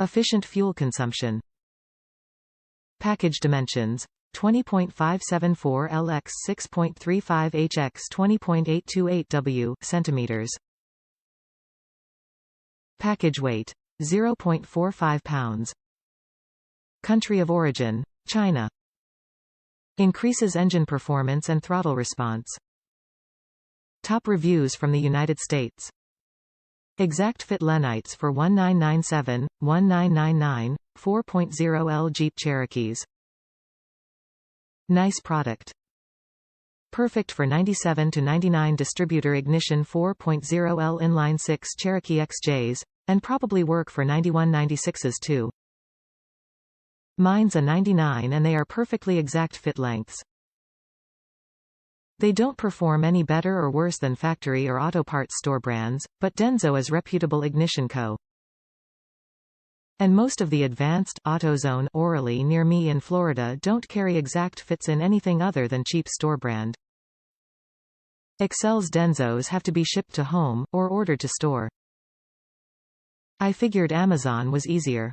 Efficient fuel consumption. Package dimensions. 20.574L x 6.35H x 20.828W centimeters. Package weight. 0.45 pounds. Country of origin. China. Increases engine performance and throttle response. Top reviews from the United States. Exact fit lenghts for 1997, 1999, 4.0L Jeep Cherokees. Nice product. Perfect for 97 to 99 distributor ignition 4.0L inline 6 Cherokee XJs, and probably work for 91-96s too. Mine's a 99 and they are perfectly exact fit lengths. They don't perform any better or worse than factory or auto parts store brands, but Denso is reputable ignition co. And most of the advanced AutoZone orally near me in Florida don't carry exact fits in anything other than cheap store brand. Excel's Densos have to be shipped to home, or ordered to store. I figured Amazon was easier.